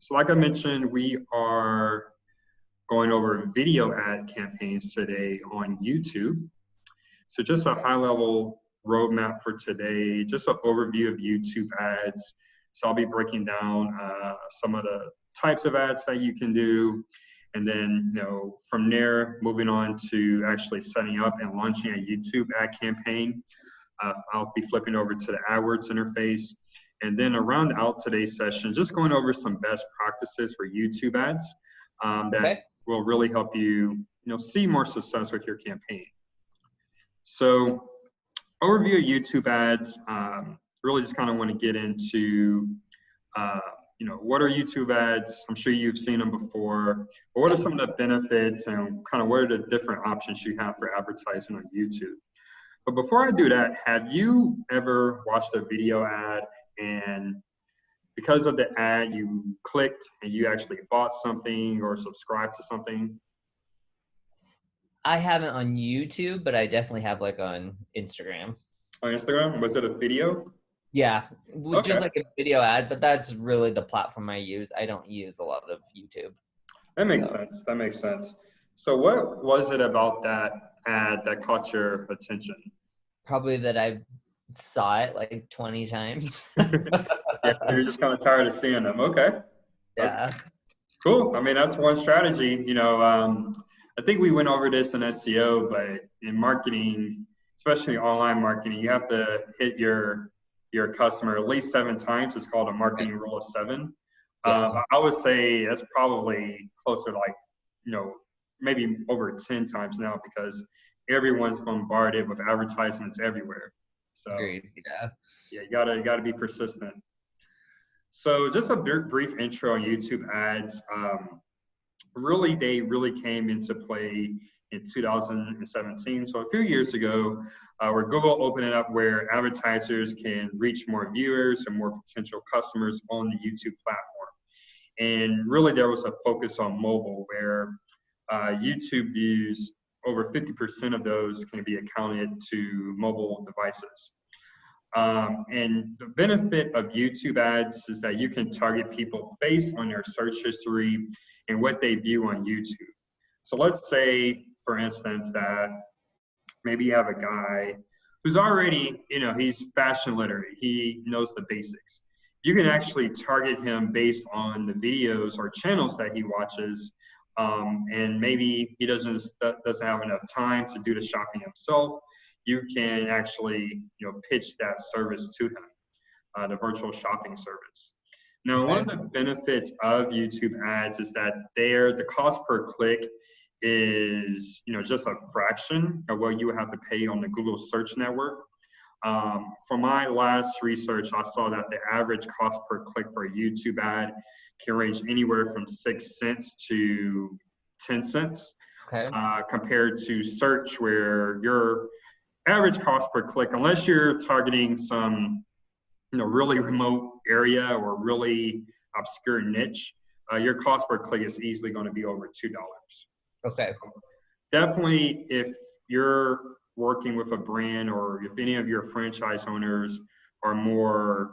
So like I mentioned, we are going over video ad campaigns today on YouTube. So just a high-level roadmap for today, just an overview of YouTube ads. So I'll be breaking down some of the types of ads that you can do. And then, from there, moving on to actually setting up and launching a YouTube ad campaign. I'll be flipping over to the AdWords interface. And then around out today's session, just going over some best practices for YouTube ads that will really help you, see more success with your campaign. So overview of YouTube ads, really just kind of want to get into, what are YouTube ads? I'm sure you've seen them before. But what are some of the benefits and kind of what are the different options you have for advertising on YouTube? But before I do that, have you ever watched a video ad and because of the ad you clicked and you actually bought something or subscribed to something? I haven't on YouTube, but I definitely have on Instagram. On Instagram? Was it a video? Yeah, just like a video ad, but that's really the platform I use. I don't use a lot of YouTube. That makes sense. That makes sense. So what was it about that ad that caught your attention? Probably that I saw it like 20 times. Yeah, so you're just kind of tired of seeing them. Okay. Yeah. Okay. Cool. I mean, that's one strategy. I think we went over this in SEO, but in marketing, especially online marketing, you have to hit your customer at least 7 times. It's called a marketing rule of 7. I would say that's probably closer to maybe over 10 times now because everyone's bombarded with advertisements everywhere. So Agreed. Yeah, you gotta be persistent. So just a brief intro on YouTube ads. They really came into play in 2017. So a few years ago, where Google opened it up where advertisers can reach more viewers and more potential customers on the YouTube platform. And really there was a focus on mobile where YouTube views, over 50% of those can be accounted to mobile devices. And the benefit of YouTube ads is that you can target people based on their search history and what they view on YouTube. So let's say, for instance, that maybe you have a guy who's already, he's fashion literate. He knows the basics. You can actually target him based on the videos or channels that he watches. And maybe he doesn't have enough time to do the shopping himself. You can actually, pitch that service to him, the virtual shopping service. Now, one of the benefits of YouTube ads is that the cost per click is, just a fraction of what you would have to pay on the Google search network. For my last research, I saw that the average cost per click for a YouTube ad can range anywhere from 6 cents to 10 cents, compared to search where your average cost per click, unless you're targeting some, really remote area or really obscure niche, your cost per click is easily going to be over $2. Okay. So definitely, if you're working with a brand or if any of your franchise owners are more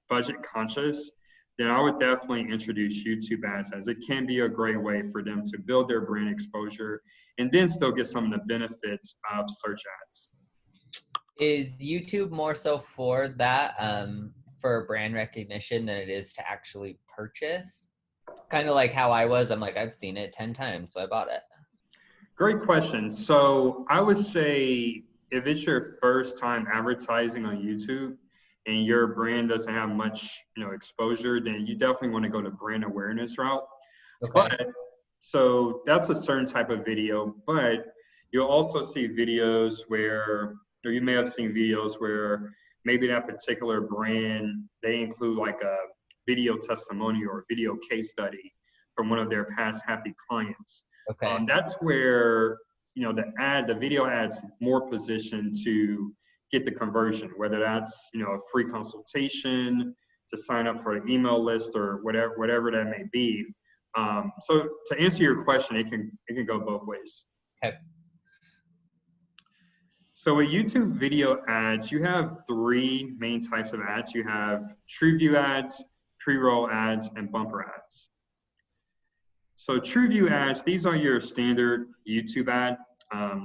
budget conscious, then I would definitely introduce YouTube ads, as it can be a great way for them to build their brand exposure and then still get some of the benefits of search ads. Is YouTube more so for that, for brand recognition than it is to actually purchase? Kind of like how I was, I'm like, I've seen it 10 times, so I bought it. Great question. So I would say if it's your first time advertising on YouTube and your brand doesn't have much, exposure, then you definitely want to go the brand awareness route. But so that's a certain type of video, but you'll also see videos where, or you may have seen videos where maybe that particular brand, they include like a video testimonial or video case study from one of their past happy clients. That's where, the video ad's more positioned to get the conversion, whether that's, a free consultation to sign up for an email list or whatever that may be. So to answer your question, it can go both ways. Okay. So with YouTube video ads, you have 3 main types of ads. You have TrueView ads, pre-roll ads, and bumper ads. So TrueView ads, these are your standard YouTube ad.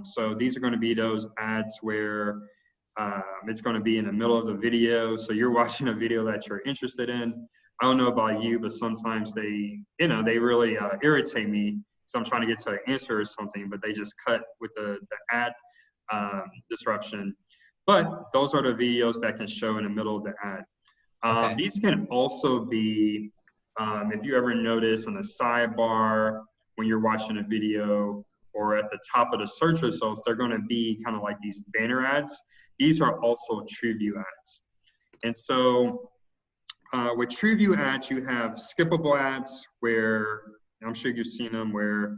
So these are going to be those ads where it's going to be in the middle of the video. So you're watching a video that you're interested in. I don't know about you, but sometimes they really irritate me. So I'm trying to get to an answer or something, but they just cut with the ad disruption. But those are the videos that can show in the middle of the ad. Okay. These can also be, if you ever notice on the sidebar when you're watching a video, or at the top of the search results, they're going to be kind of like these banner ads. These are also TrueView ads. And so with TrueView ads, you have skippable ads where, I'm sure you've seen them, where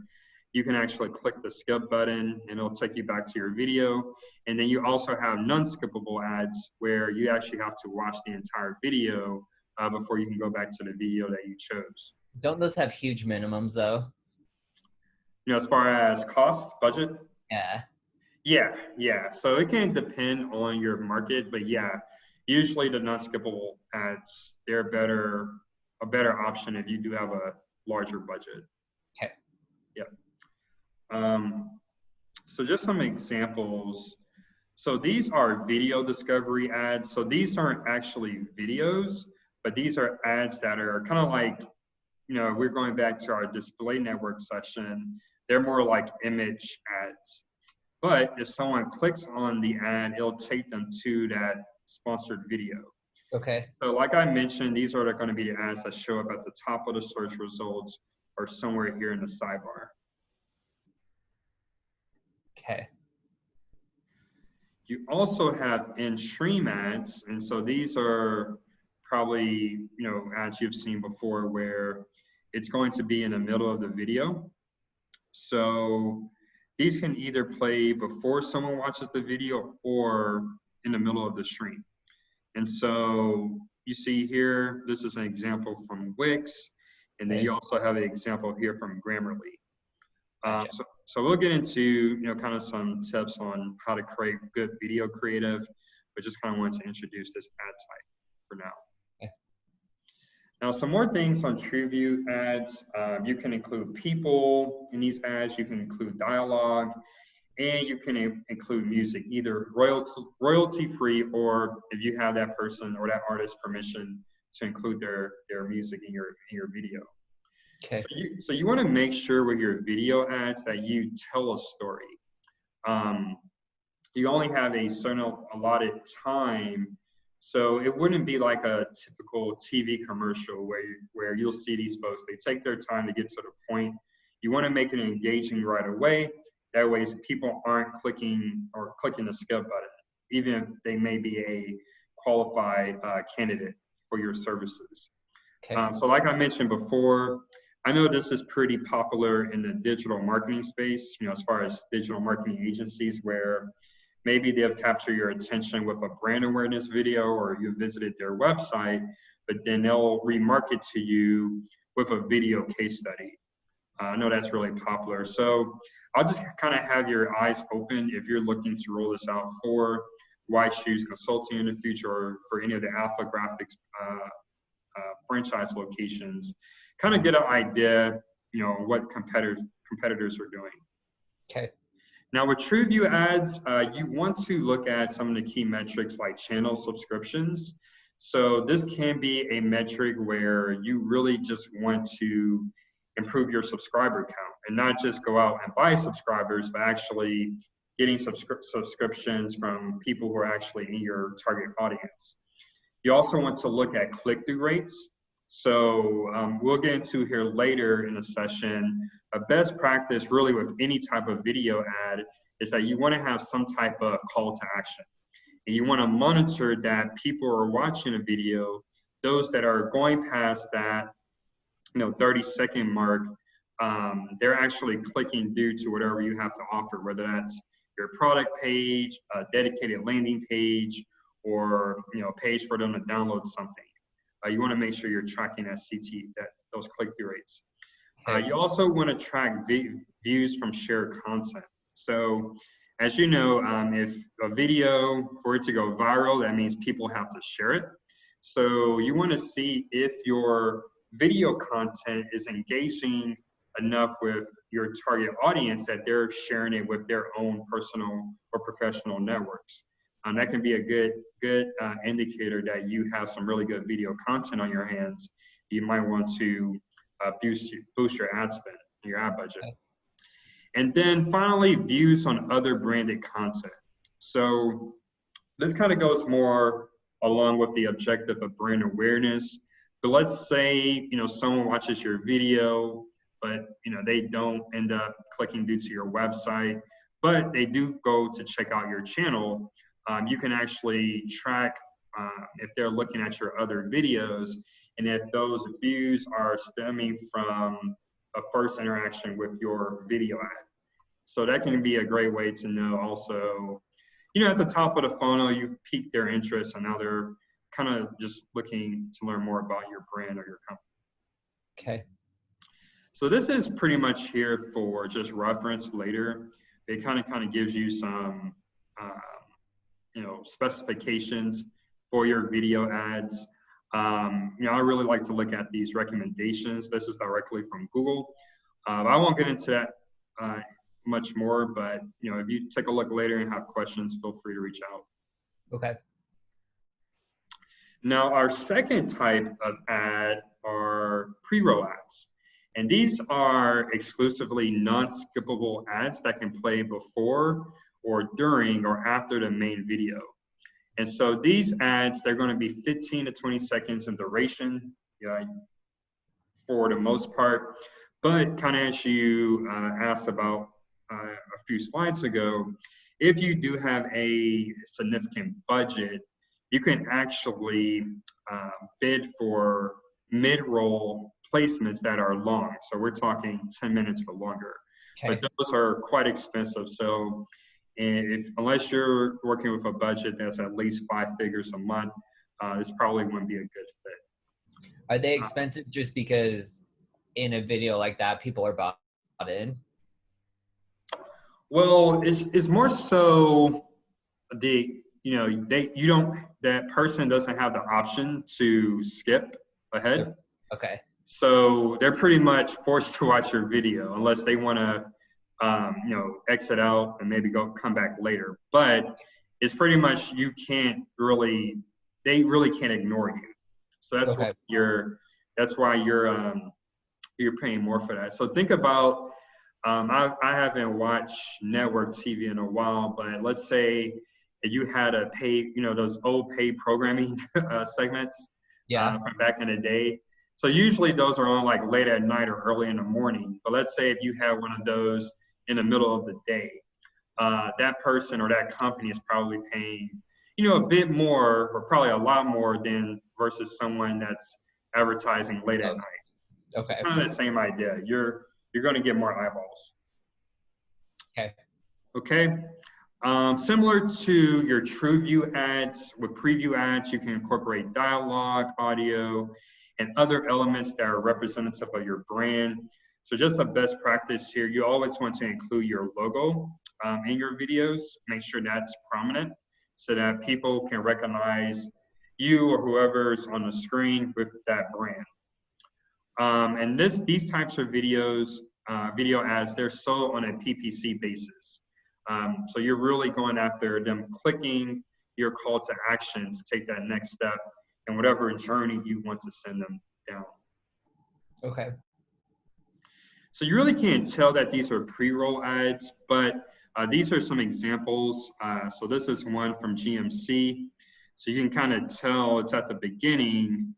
you can actually click the skip button and it'll take you back to your video. And then you also have non-skippable ads where you actually have to watch the entire video before you can go back to the video that you chose. Don't those have huge minimums though? You know, as far as cost, budget? Yeah. Yeah. So it can depend on your market, but yeah, usually the non-skippable ads, they're a better option if you do have a larger budget. Okay. Yep. So just some examples. So these are video discovery ads. So these aren't actually videos, but these are ads that are kind of like, you know, we're going back to our display network session. They're more like image ads. But if someone clicks on the ad, it'll take them to that sponsored video. Okay. So like I mentioned, these are going to be the ads that show up at the top of the search results or somewhere here in the sidebar. Okay. You also have in-stream ads. And so these are probably, you know, ads you've seen before where it's going to be in the middle of the video. So these can either play before someone watches the video or in the middle of the stream. And so you see here, this is an example from Wix, and then you also have an example here from Grammarly. Gotcha. So we'll get into, you know, kind of some tips on how to create good video creative, but just kind of wanted to introduce this ad type for now. Okay. Now, some more things on TrueView ads. You can include people in these ads. You can include dialogue, and you can include music, either royalty-free, or if you have that person or that artist's permission to include their music in your video. Okay. So you want to make sure with your video ads that you tell a story. You only have a certain allotted time. So it wouldn't be like a typical TV commercial where you'll see these folks, they take their time to get to the point. You want to make it engaging right away. That way people aren't clicking the skip button, even if they may be a qualified candidate for your services. Okay. So like I mentioned before, I know this is pretty popular in the digital marketing space, you know, as far as digital marketing agencies where maybe they've captured your attention with a brand awareness video or you visited their website, but then they'll remarket to you with a video case study. I know that's really popular. So I'll just kind of have your eyes open if you're looking to roll this out for White Shoes Consulting in the future or for any of the Alpha Graphics franchise locations. Kind of get an idea, you know, what competitors are doing. Okay. Now with TrueView ads, you want to look at some of the key metrics like channel subscriptions. So this can be a metric where you really just want to improve your subscriber count and not just go out and buy subscribers, but actually getting subscriptions from people who are actually in your target audience. You also want to look at click-through rates. So we'll get into here later in the session. A best practice really with any type of video ad is that you want to have some type of call to action. And you want to monitor that people are watching a video, those that are going past that 30-second mark, they're actually clicking through to whatever you have to offer, whether that's your product page, a dedicated landing page, or a page for them to download something. You want to make sure you're tracking that those click-through rates. You also want to track views from shared content. So as you know, if a video, for it to go viral, that means people have to share it. So you want to see if your video content is engaging enough with your target audience that they're sharing it with their own personal or professional networks. That can be a good indicator that you have some really good video content on your hands. You might want to boost your ad spend, your ad budget. And then finally, views on other branded content. So this kind of goes more along with the objective of brand awareness. But let's say, someone watches your video, but, they don't end up clicking due to your website, but they do go to check out your channel. You can actually track if they're looking at your other videos, and if those views are stemming from a first interaction with your video ad. So that can be a great way to know also, at the top of the funnel, you've piqued their interest, and now they're kind of just looking to learn more about your brand or your company. Okay. So this is pretty much here for just reference later. It kind of gives you some, specifications for your video ads. I really like to look at these recommendations. This is directly from Google. I won't get into that much more, but if you take a look later and have questions, feel free to reach out. Okay. Now, our second type of ad are pre-roll ads. And these are exclusively non-skippable ads that can play before or during or after the main video. And so these ads, they're going to be 15 to 20 seconds in duration for the most part. But kind of as you asked about a few slides ago, if you do have a significant budget, you can actually bid for mid-roll placements that are long. So we're talking 10 minutes or longer. Okay. But those are quite expensive. So unless you're working with a budget that's at least 5 figures a month, this probably wouldn't be a good fit. Are they expensive just because in a video like that, people are bought in? Well, it's more so that person doesn't have the option to skip ahead. Okay. So they're pretty much forced to watch your video unless they want to, exit out and maybe come back later. But it's pretty much they really can't ignore you. So that's okay. That's why you're paying more for that. So think about, I haven't watched network TV in a while, but let's say you had a paid, those old paid programming segments from back in the day. So usually those are on like late at night or early in the morning. But let's say if you have one of those in the middle of the day, that person or that company is probably paying, a bit more or probably a lot more than versus someone that's advertising late at night. Okay. It's kind of the same idea. You're going to get more eyeballs. Okay. Okay. Similar to your TrueView ads, with preview ads, you can incorporate dialogue, audio, and other elements that are representative of your brand. So just a best practice here, you always want to include your logo in your videos. Make sure that's prominent so that people can recognize you or whoever's on the screen with that brand. And these types of videos, video ads, they're sold on a PPC basis. So you're really going after them clicking your call to action to take that next step in whatever journey you want to send them down. Okay. So you really can't tell that these are pre-roll ads, but these are some examples. So this is one from GMC. So you can kind of tell it's at the beginning,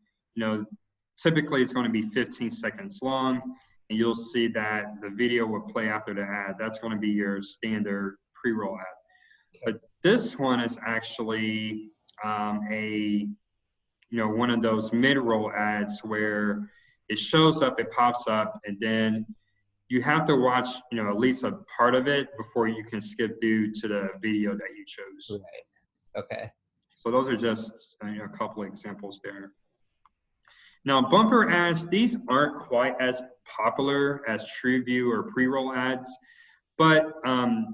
typically it's going to be 15 seconds long, and you'll see that the video will play after the ad. That's going to be your standard pre-roll ad. But this one is actually one of those mid-roll ads where it shows up, it pops up, and then you have to watch, at least a part of it before you can skip through to the video that you chose. Right. Okay. So those are just a couple of examples there. Now, bumper ads, these aren't quite as popular as TrueView or pre-roll ads, but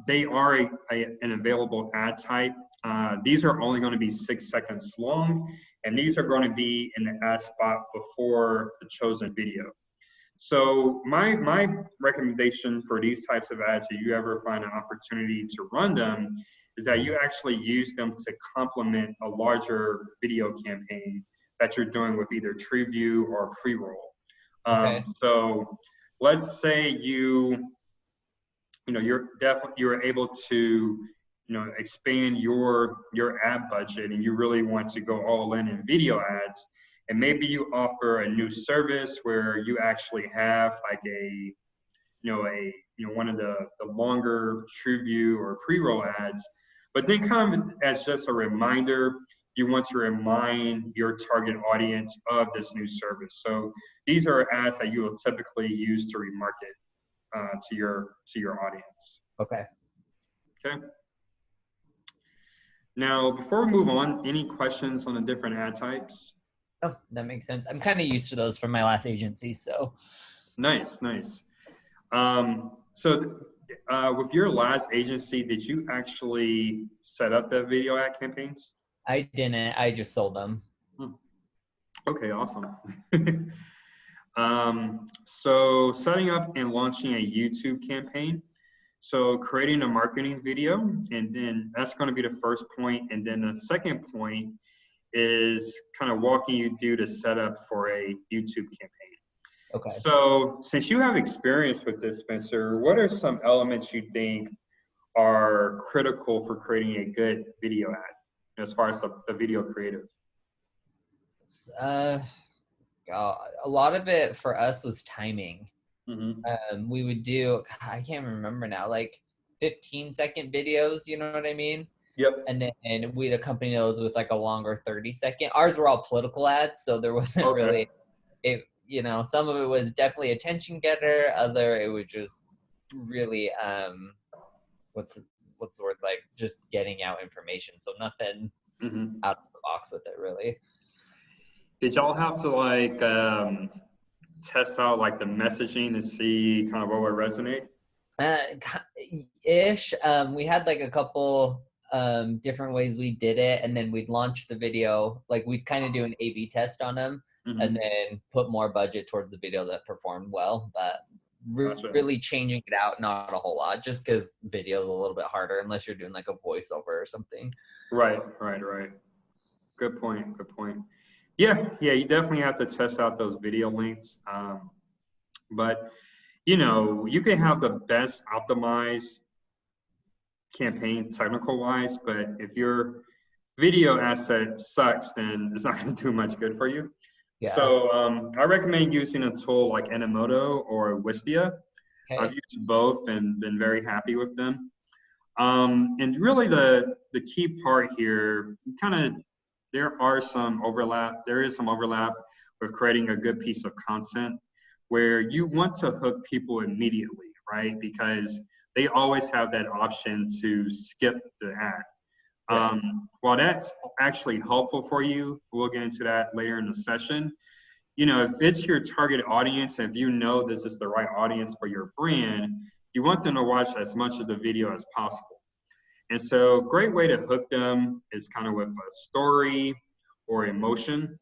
they are an available ad type. These are only going to be 6 seconds long, And these are going to be in the ad spot before the chosen video. So my recommendation for these types of ads, if you ever find an opportunity to run them, is that you actually use them to complement a larger video campaign that you're doing with either TrueView or pre-roll. Okay. So let's say you're able to expand your ad budget, and you really want to go all in video ads, and maybe you offer a new service where you actually have like one of the longer TrueView or pre-roll ads, but then kind of as just a reminder, you want to remind your target audience of this new service. So these are ads that you will typically use to remarket to your audience. Okay. Okay. Now, before we move on, any questions on the different ad types? Oh, that makes sense. I'm kind of used to those from my last agency, so. Nice. So with your last agency, did you actually set up the video ad campaigns? I didn't. I just sold them. Okay, awesome. So setting up and launching a YouTube campaign. So creating a marketing video, and then that's going to be the first point. And then the second point is kind of walking you through the setup for a YouTube campaign. Okay. So since you have experience with this, Spencer, what are some elements you think are critical for creating a good video ad as far as the video creative? God, a lot of it for us was timing. Mm-hmm. We would do, I can't remember now, like 15-second videos, you know what I mean? Yep. And we'd accompany those with like a longer 30-second. Ours were all political ads, so there wasn't really, some of it was definitely attention getter, other it was just really, what's the word, like just getting out information. So nothing out of the box with it really. Did y'all have to test out like the messaging to see kind of what would resonate? Ish. We had like a couple different ways we did it, and then we'd launch the video, like we'd kind of do an A/B test on them, and then put more budget towards the video that performed well. But really changing it out, not a whole lot, just because video is a little bit harder unless you're doing like a voiceover or something. Right. Good point. Yeah, you definitely have to test out those video links. But you can have the best optimized campaign technical wise, but if your video asset sucks, then it's not going to do much good for you. Yeah. So I recommend using a tool like Animoto or Wistia. Okay. I've used both and been very happy with them. And really the key part here, there is some overlap with creating a good piece of content where you want to hook people immediately, right? Because they always have that option to skip the ad. Yeah. While that's actually helpful for you, we'll get into that later in the session. If it's your target audience, and if you know this is the right audience for your brand, you want them to watch as much of the video as possible. And so great way to hook them is kind of with a story or emotion.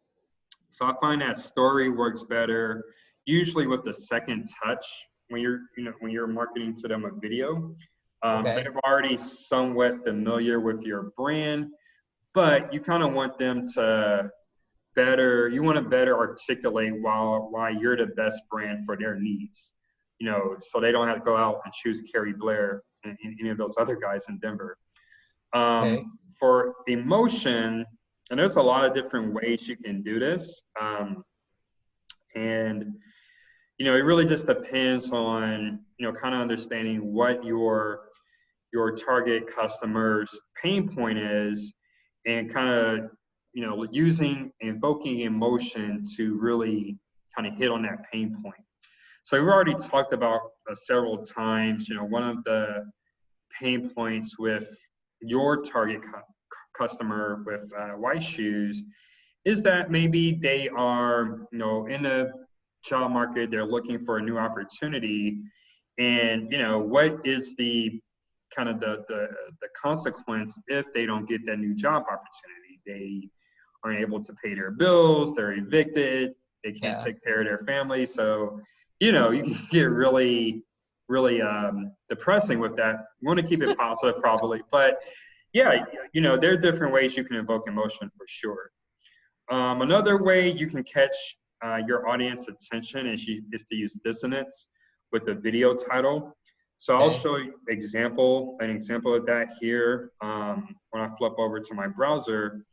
So I find that story works better, usually with the second touch when you're marketing to them a video. Okay. So they're already somewhat familiar with your brand, but you kind of want them to better articulate why you're the best brand for their needs. So they don't have to go out and choose Carrie Blair and any of those other guys in Denver. Okay. For emotion, and there's a lot of different ways you can do this. And it really just depends on, kind of understanding what your target customer's pain point is, and kind of, invoking emotion to really kind of hit on that pain point. So we've already talked about several times, one of the pain points with your target customer with white shoes is that maybe they are, in a job market, they're looking for a new opportunity, and what is the kind of the consequence if they don't get that new job opportunity? They aren't able to pay their bills, they're evicted, they can't Yeah. take care of their family. So, you know, you can get really, really depressing with that. You want to keep it positive probably, but yeah, you know, there are different ways you can evoke emotion for sure. Another way you can catch your audience attention is to use dissonance with the video title. So I'll Okay. show you an example of that here when I flip over to my browser.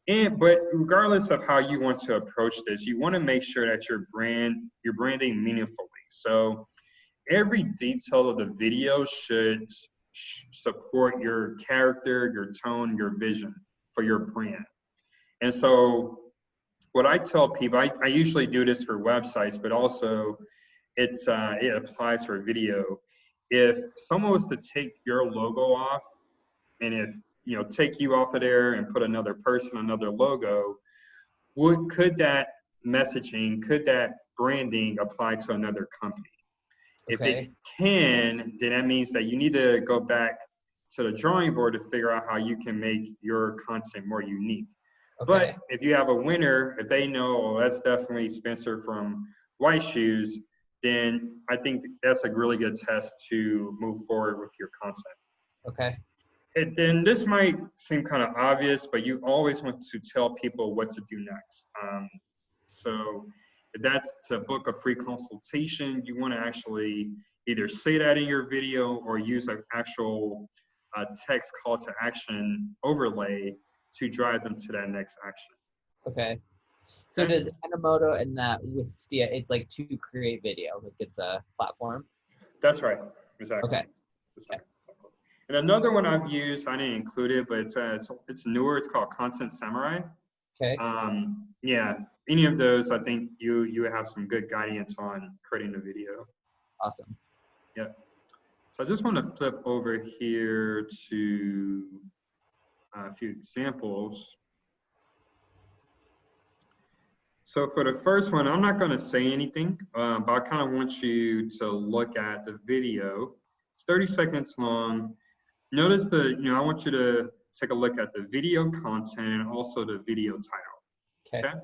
But regardless of how you want to approach this, you want to make sure that you're branding meaningfully. So every detail of the video should support your character, your tone, your vision for your brand. And so what I tell people, I usually do this for websites, but also it applies for video. If someone was to take your logo off, and if take you off of there and put another person, another logo, could that messaging, could that branding apply to another company? If it Okay. can, then that means that you need to go back to the drawing board to figure out how you can make your content more unique. Okay. But if you have a winner, if they know, oh, that's definitely Spencer from White Shoes, then I think that's a really good test to move forward with your content. Okay. And then this might seem kind of obvious, but you always want to tell people what to do next. So if that's to book a free consultation, you want to actually either say that in your video or use an actual text call to action overlay to drive them to that next action. Okay. So does Animoto and that Wistia, it's like to create video, like it's a platform? That's right. Exactly. Okay. Exactly. And another one I've used, I didn't include it, but it's newer. It's called Content Samurai. Okay. Yeah, any of those, I think you have some good guidance on creating a video. Awesome. Yeah. So I just want to flip over here to a few examples. So for the first one, I'm not going to say anything, but I kind of want you to look at the video. It's 30 seconds long. Notice I want you to take a look at the video content and also the video title. Okay.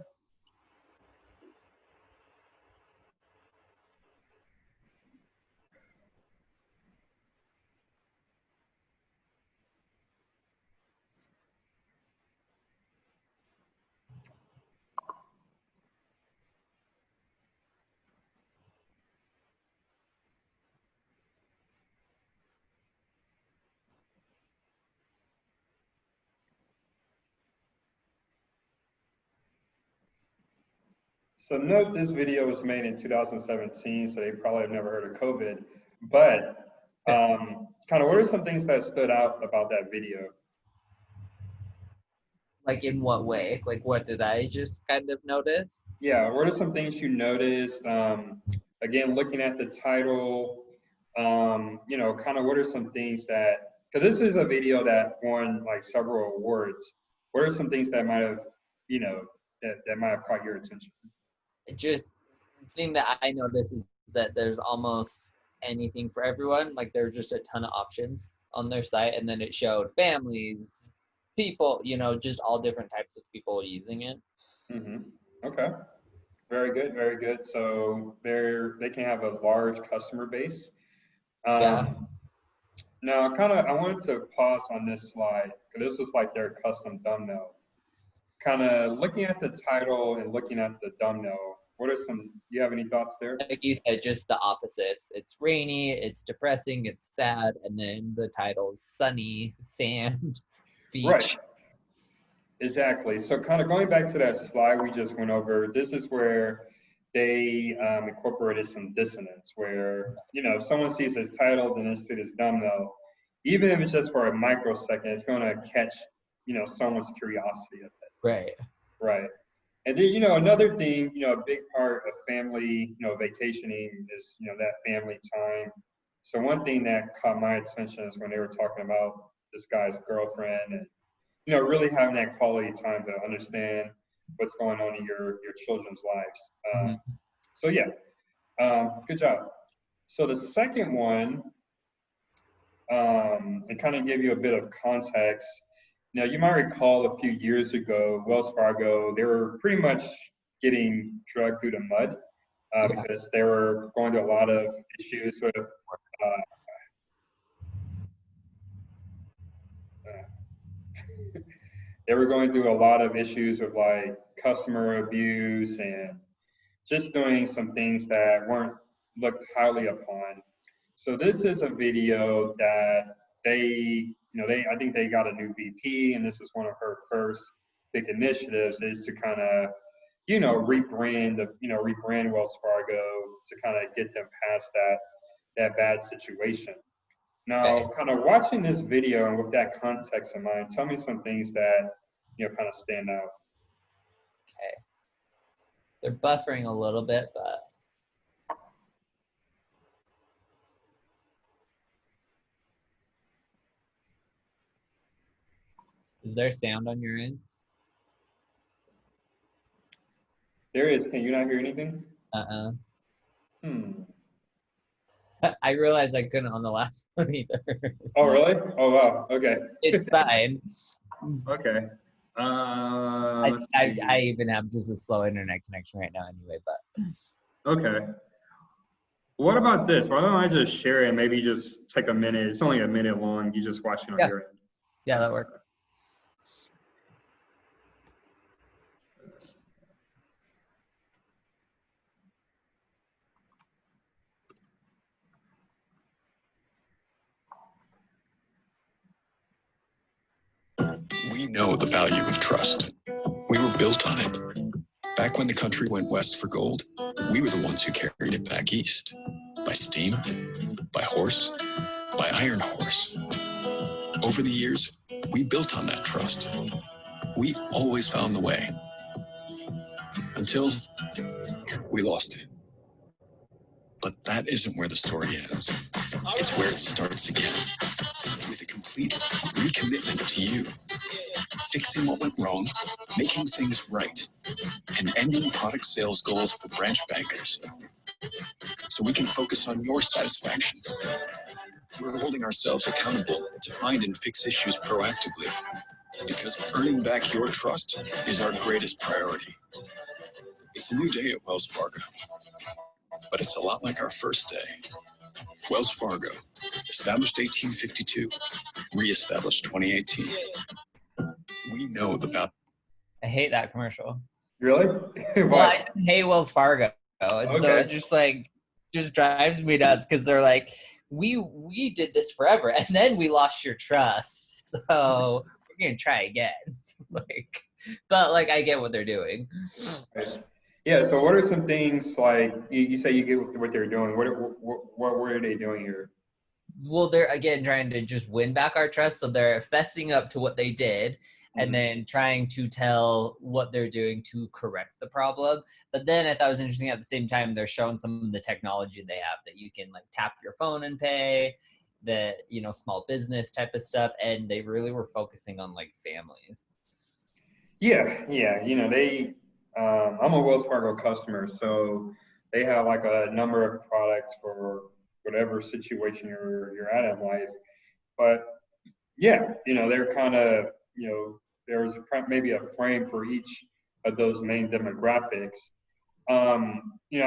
So note this video was made in 2017, so they probably have never heard of COVID. But kind of what are some things that stood out about that video? Like in what way? Like what did I just kind of notice? Yeah, what are some things you noticed? Again, looking at the title, kind of what are some things that, because this is a video that won like several awards. What are some things that might have, that might have caught your attention? Just the thing that I noticed is that there's almost anything for everyone. Like there are just a ton of options on their site, and then it showed families, people, just all different types of people using it. Mm-hmm. Okay. Very good, very good. So they can have a large customer base. Yeah. Now, I wanted to pause on this slide because this was like their custom thumbnail. Kind of looking at the title and looking at the thumbnail, do you have any thoughts there? Like you said, just the opposites. It's rainy, it's depressing, it's sad, and then the title's sunny, sand, beach. Right. Exactly. So kind of going back to that slide we just went over, this is where they incorporated some dissonance where, if someone sees this title, then they see this thumbnail, even if it's just for a microsecond, it's going to catch, someone's curiosity of it. Right. Right. And then, another thing, a big part of family, vacationing is, that family time. So one thing that caught my attention is when they were talking about this guy's girlfriend and, really having that quality time to understand what's going on in your children's lives. So yeah, good job. So the second one, and kind of give you a bit of context. Now, you might recall a few years ago, Wells Fargo, they were pretty much getting dragged through the mud Yeah. because they were going through a lot of issues with they were going through a lot of issues with like customer abuse and just doing some things that weren't looked highly upon. So this is a video that I think they got a new VP, and this is one of her first big initiatives is to kind of, rebrand Wells Fargo to kind of get them past that bad situation. Now, Okay. kind of watching this video and with that context in mind, tell me some things that, kind of stand out. Okay. They're buffering a little bit, but is there sound on your end? There is. Can you not hear anything? Uh-uh. Hmm. I realized I couldn't on the last one either. Oh, really? Oh, wow. Okay. It's fine. Okay. I, Let's I, see. I even have just a slow internet connection right now anyway, but Okay. What about this? Why don't I just share it and maybe just take a minute? It's only a minute long. You just watch it on yeah, your end. yeah, that worked. We know the value of trust. We were built on it. Back when the country went west for gold, we were the ones who carried it back east. By steam, by horse, by iron horse. Over the years, we built on that trust. We always found the way. Until we lost it. But that isn't where the story ends. It's where it starts again. With a complete recommitment to you. Fixing what went wrong, making things right, and ending product sales goals for branch bankers. So we can focus on your satisfaction. We're holding ourselves accountable to find and fix issues proactively, because earning back your trust is our greatest priority. It's a new day at Wells Fargo, but it's a lot like our first day. Wells Fargo, established 1852, reestablished 2018. We know the value. I hate that commercial. Really? Well, Why? I just hate Wells Fargo, and so it just drives me nuts because they're like, we did this forever, and then we lost your trust, so we're gonna try again. But I get what they're doing. Right. Yeah. So, what are some things like you say you get what they're doing? What were they doing here? Well, they're again trying to just win back our trust, so they're fessing up to what they did and then trying to tell what they're doing to correct the problem. But then I thought it was interesting at the same time, they're showing some of the technology they have that you can tap your phone and pay, the, small business type of stuff. And they really were focusing on families. Yeah. I'm a Wells Fargo customer, so they have a number of products for whatever situation you're at in life. But yeah, they're kind of, there's maybe a frame for each of those main demographics. I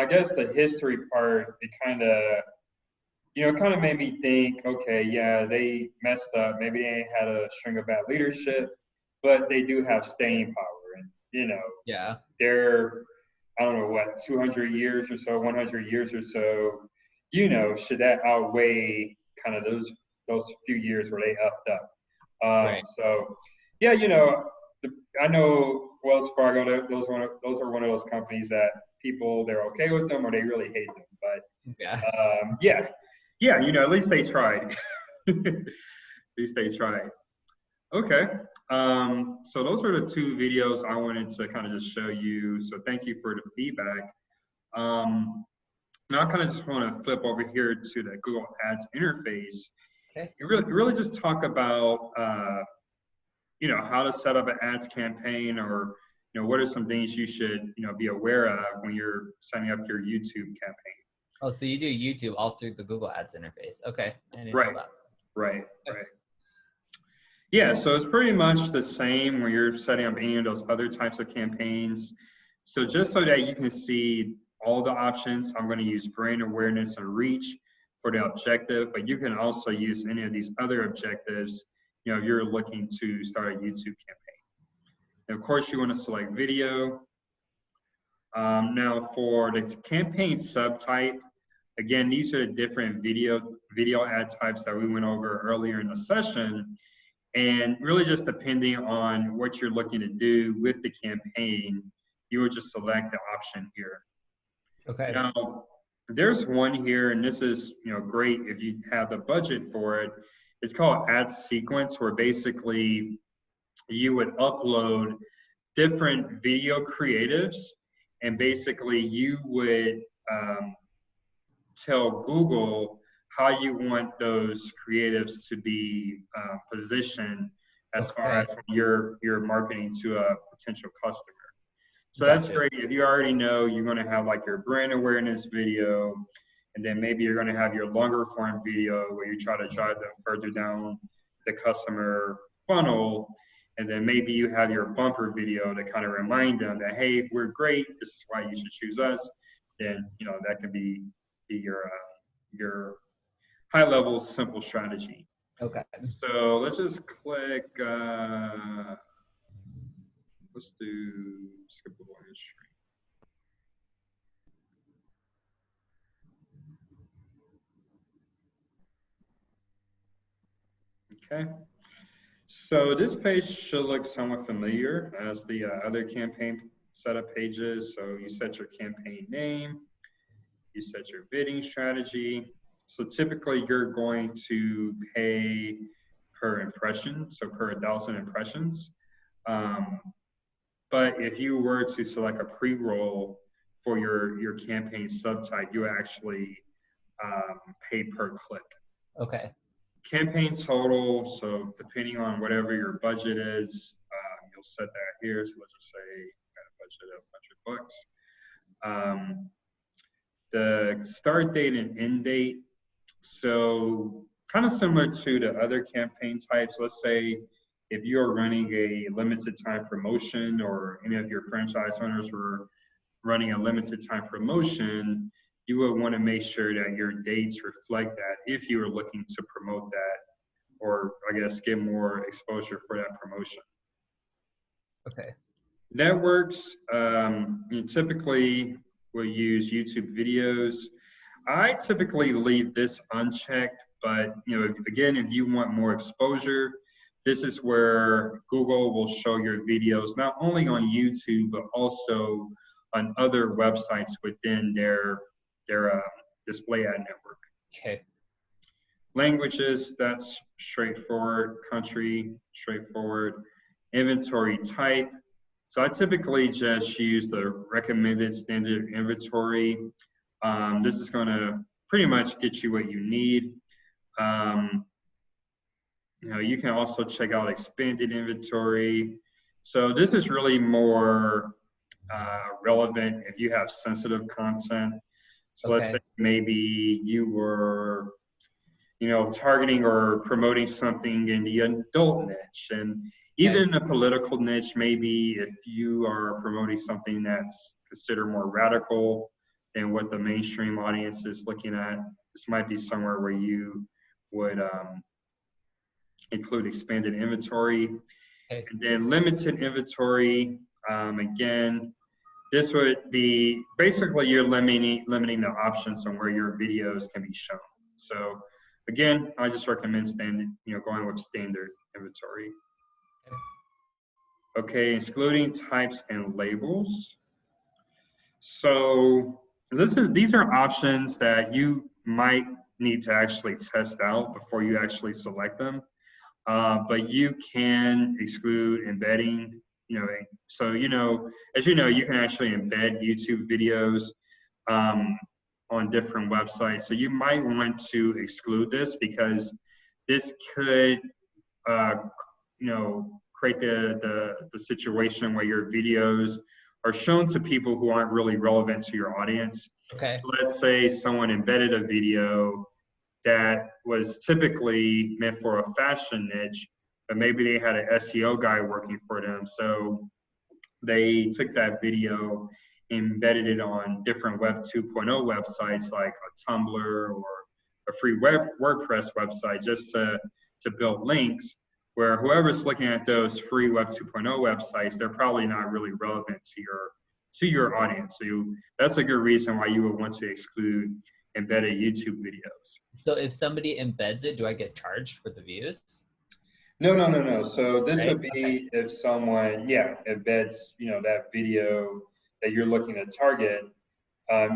guess the history part, it kind of made me think, okay, yeah, they messed up. Maybe they had a string of bad leadership, but they do have staying power. And, Yeah. they're, I don't know what, 200 years or so, 100 years or so, should that outweigh kind of those few years where they upped up? Right. So, yeah, I know Wells Fargo. Those are one of those companies that people, they're okay with them or they really hate them. But Yeah. yeah, at least they tried. At least they tried. Okay. So those are the two videos I wanted to kind of just show you. So thank you for the feedback. Now I kind of just want to flip over here to the Google Ads interface. Okay. You really just talk about how to set up an ads campaign, or what are some things you should be aware of when you're setting up your YouTube campaign. Oh, so you do YouTube all through the Google Ads interface. Okay. I didn't know that. Right. Yeah, so it's pretty much the same when you're setting up any of those other types of campaigns. So just so that you can see all the options, I'm going to use brand awareness and reach for the objective, but you can also use any of these other objectives, you know, if you're looking to start a YouTube campaign. And of course, you want to select video. Now for the campaign subtype, again, these are the different video ad types that we went over earlier in the session. And really just depending on what you're looking to do with the campaign, you would just select the option here. Okay. Now, there's one here, and this is, you know, great if you have the budget for it. It's called ad sequence, where basically you would upload different video creatives, and basically you would tell Google how you want those creatives to be positioned as far as you're marketing to a potential customer. So that's great. If you already know you're going to have like your brand awareness video, and then maybe you're going to have your longer form video where you try to drive them further down the customer funnel. And then maybe you have your bumper video to kind of remind them that, hey, we're great. This is why you should choose us. Then, you know, that could be your high level simple strategy. Okay. So let's just click, let's do skippable industry. Okay. So this page should look somewhat familiar as the other campaign setup pages. So you set your campaign name, you set your bidding strategy. So typically you're going to pay per impression, so per 1,000 impressions. But if you were to select a pre-roll for your campaign subtype, you actually pay per click. Okay. Campaign total, so depending on whatever your budget is, you'll set that here. So let's just say got a budget of $100. The start date and end date, so kind of similar to the other campaign types. Let's say if you're running a limited time promotion, or any of your franchise owners were running a limited time promotion, you would want to make sure that your dates reflect that if you were looking to promote that, or I guess get more exposure for that promotion. Okay. Networks, you typically will use YouTube videos. I typically leave this unchecked, but you know, if you want more exposure, this is where Google will show your videos not only on YouTube but also on other websites within their display ad network. Okay. Languages, that's straightforward. Country, straightforward. Inventory type. So I typically just use the recommended standard inventory. This is going to pretty much get you what you need. You know, you can also check out expanded inventory. So this is really more relevant if you have sensitive content. So let's say maybe you were, you know, targeting or promoting something in the adult niche, and even a political niche, maybe if you are promoting something that's considered more radical than what the mainstream audience is looking at, this might be somewhere where you would include expanded inventory. And then limited inventory, again, this would be basically you're limiting the options on where your videos can be shown. So again, I just recommend going with standard inventory. Okay, excluding types and labels. So these are options that you might need to actually test out before you actually select them. But you can exclude embedding. So as you know, you can actually embed YouTube videos on different websites. So you might want to exclude this because this could create the situation where your videos are shown to people who aren't really relevant to your audience. Okay. Let's say someone embedded a video that was typically meant for a fashion niche, but maybe they had an SEO guy working for them. So they took that video, embedded it on different Web 2.0 websites like a Tumblr or a free WordPress website, just to build links where whoever's looking at those free Web 2.0 websites, they're probably not really relevant to your audience. So that's a good reason why you would want to exclude embedded YouTube videos. So if somebody embeds it, do I get charged for the views? No. So this Right? would be if someone, embeds, that video that you're looking to target,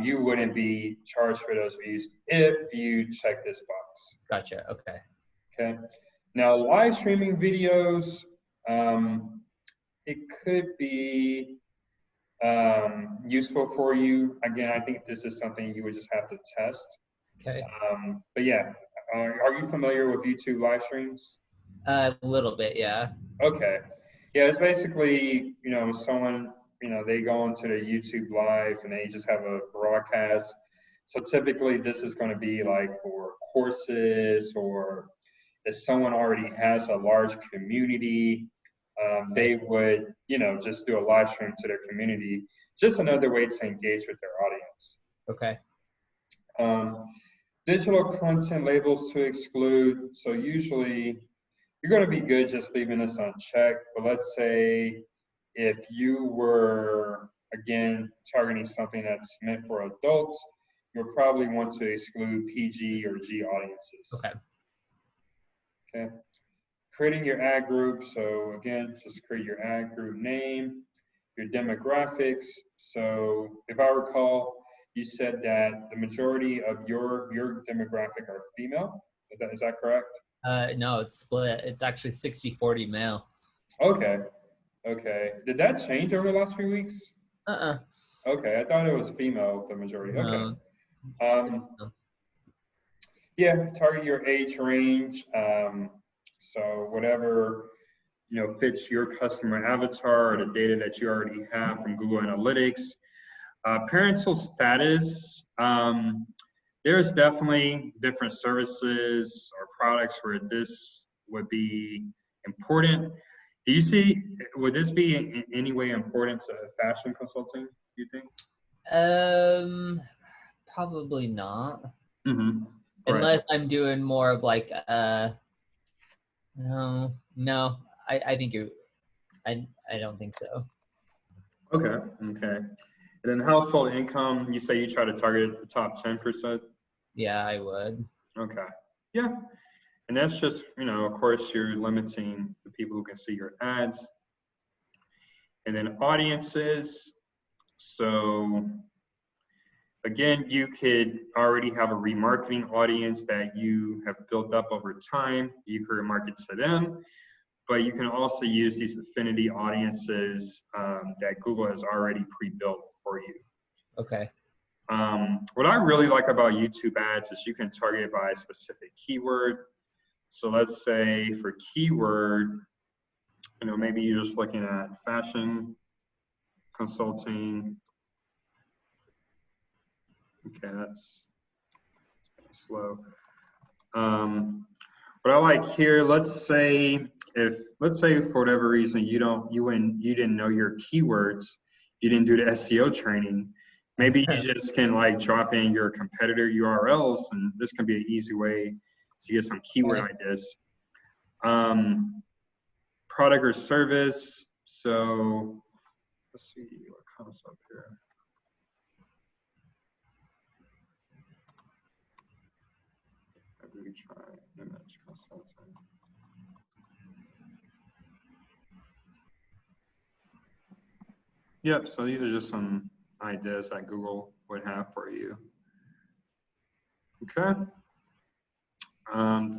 you wouldn't be charged for those views if you check this box. Gotcha. Okay. Okay. Now, live streaming videos, it could be useful for you. Again, I think this is something you would just have to test. Okay. But yeah, are you familiar with YouTube live streams? A little bit, yeah. Okay. Yeah, it's basically, someone, they go into the YouTube live and they just have a broadcast. So typically this is going to be like for courses, or if someone already has a large community, they would, just do a live stream to their community. Just another way to engage with their audience. Okay. Digital content labels to exclude. So usually you're going to be good just leaving this unchecked. But let's say if you were, again, targeting something that's meant for adults, you'll probably want to exclude PG or G audiences. Okay. Okay. Creating your ad group. So again, just create your ad group name, your demographics. So if I recall, you said that the majority of your demographic are female. Is that correct? No, it's split. It's actually 60-40 male. Okay. Did that change over the last few weeks? Okay, I thought it was female, the majority. Okay. Yeah, target your age range. So whatever, fits your customer avatar or the data that you already have from Google Analytics. Parental status. There's definitely different services or products where this would be important. Do you see, would this be in any way important to fashion consulting, do you think? Probably not. Mm-hmm. Unless I'm doing more of like, no, I think I don't think so. Okay. And then household income, you say you try to target the top 10%? Yeah, I would. Okay. Yeah. And that's just, of course, you're limiting the people who can see your ads. And then audiences. So again, you could already have a remarketing audience that you have built up over time. You could remarket to them, but you can also use these affinity audiences that Google has already pre-built for you. Okay. What I really like about YouTube ads is you can target by a specific keyword. So let's say for keyword, maybe you're just looking at fashion consulting. Okay, that's slow. What I like here, let's say for whatever reason you didn't know your keywords, you didn't do the SEO training. Maybe you just can drop in your competitor URLs, and this can be an easy way to get some keyword ideas. Product or service. So let's see what comes up here. Maybe we try image consulting. Yep, so these are just some ideas that Google would have for you. Okay.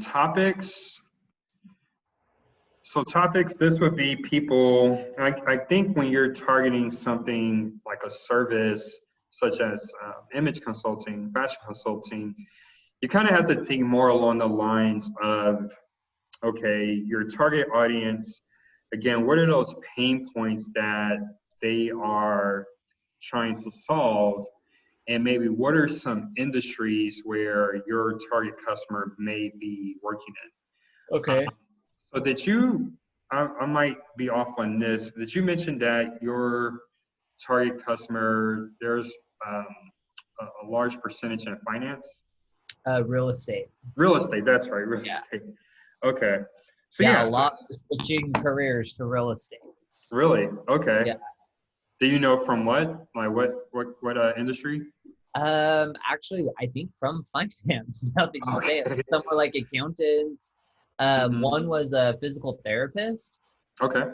Topics. So topics, this would be people, I think when you're targeting something like a service, such as image consulting, fashion consulting, you kind of have to think more along the lines of, okay, your target audience, again, what are those pain points that they are trying to solve? And maybe what are some industries where your target customer may be working in? Okay. So did you, I might be off on this, did you mention that your target customer, there's a large percentage in finance? Real estate. Real estate, that's right, real Yeah. estate. Okay. So Yeah, yeah, a lot of switching careers to real estate. really? Okay. Yeah. Do you know from what? Like what industry? Actually, I think from finance. Now that you say it, Okay. some were like accountants. Mhm. One was a physical therapist. Okay.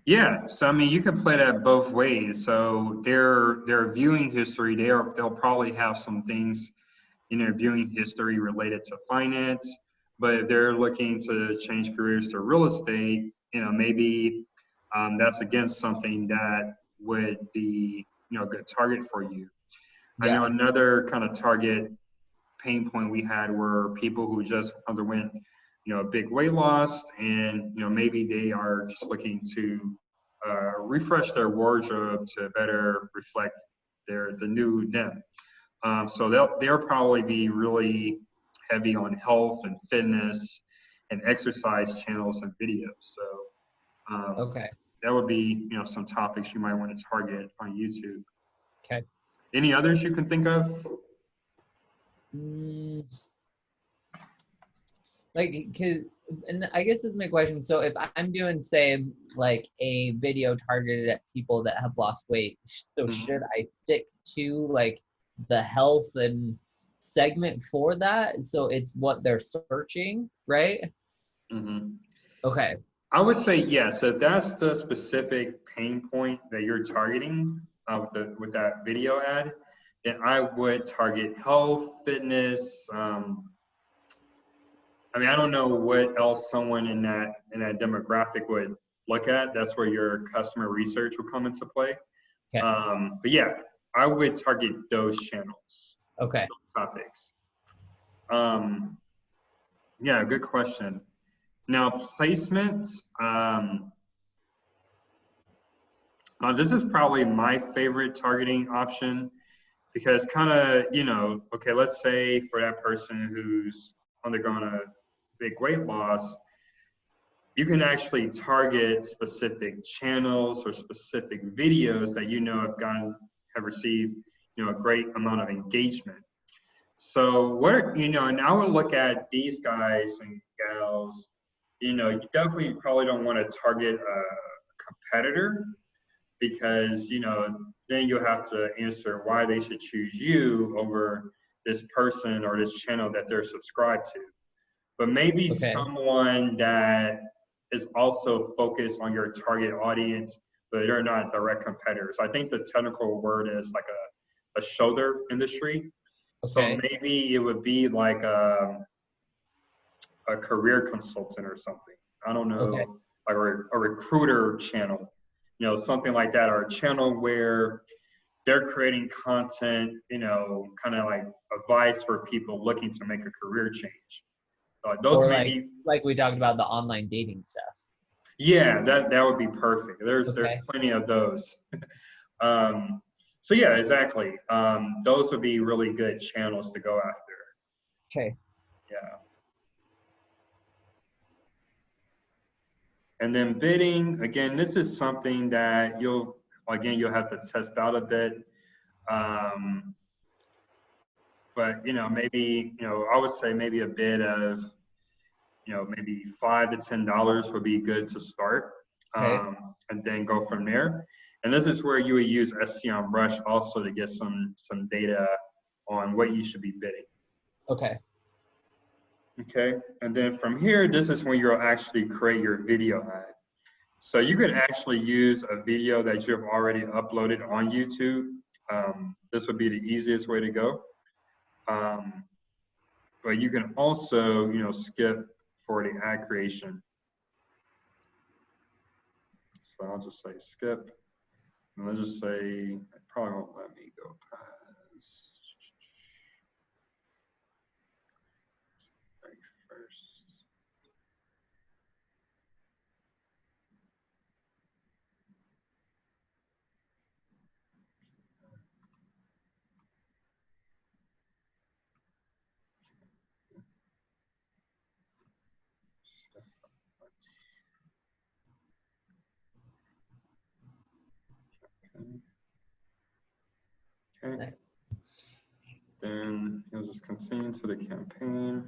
Yeah, so I mean, you can play that both ways. So their viewing history, they'll probably have some things in their viewing history related to finance, but if they're looking to change careers to real estate, maybe that's against something that would be a good target for you. I know Yeah. another kind of target pain point we had were people who just underwent a big weight loss, and maybe they are just looking to refresh their wardrobe to better reflect the new them. So they'll probably be really heavy on health and fitness and exercise channels and videos. So Okay. that would be some topics you might want to target on YouTube. Okay. Any others you can think of? Like, and I guess this is my question. So if I'm doing, say, like a video targeted at people that have lost weight, so should I stick to like the health and segment for that? So it's what they're searching, right? Mm-hmm. Okay. I would say yes. If that's the specific pain point that you're targeting with that video ad, then I would target health, fitness. I mean, I don't know what else someone in that demographic would look at. That's where your customer research will come into play. Okay. But yeah, I would target those channels, Okay. those topics. Yeah, good question. Now, placements. This is probably my favorite targeting option because kind of, okay, let's say for that person who's undergone a big weight loss, you can actually target specific channels or specific videos that have received a great amount of engagement. So and I would look at these guys and gals, you definitely probably don't want to target a competitor because then you'll have to answer why they should choose you over this person or this channel that they're subscribed to. But maybe someone that is also focused on your target audience, but they're not direct competitors. I think the technical word is like a shoulder industry. Okay. So maybe it would be like a career consultant or something. I don't know, Okay. like a recruiter channel, something like that, or a channel where they're creating content, kind of like advice for people looking to make a career change. Those Or maybe, like we talked about the online dating stuff. yeah, that would be perfect. There's plenty of those. So yeah, exactly. Those would be really good channels to go after. Okay. Yeah. And then bidding, again, this is something that you'll have to test out a bit. But maybe, I would say maybe a bid of, maybe $5 to $10 would be good to start. Okay. And then go from there. And this is where you would use SEMrush also to get some data on what you should be bidding. Okay. Okay. And then from here, this is when you'll actually create your video ad. So you can actually use a video that you've already uploaded on YouTube. This would be the easiest way to go. But you can also, skip for the ad creation. So I'll just say skip. And let's just say, it probably won't let me go past. First. Okay. Nice. Then you'll just continue to the campaign.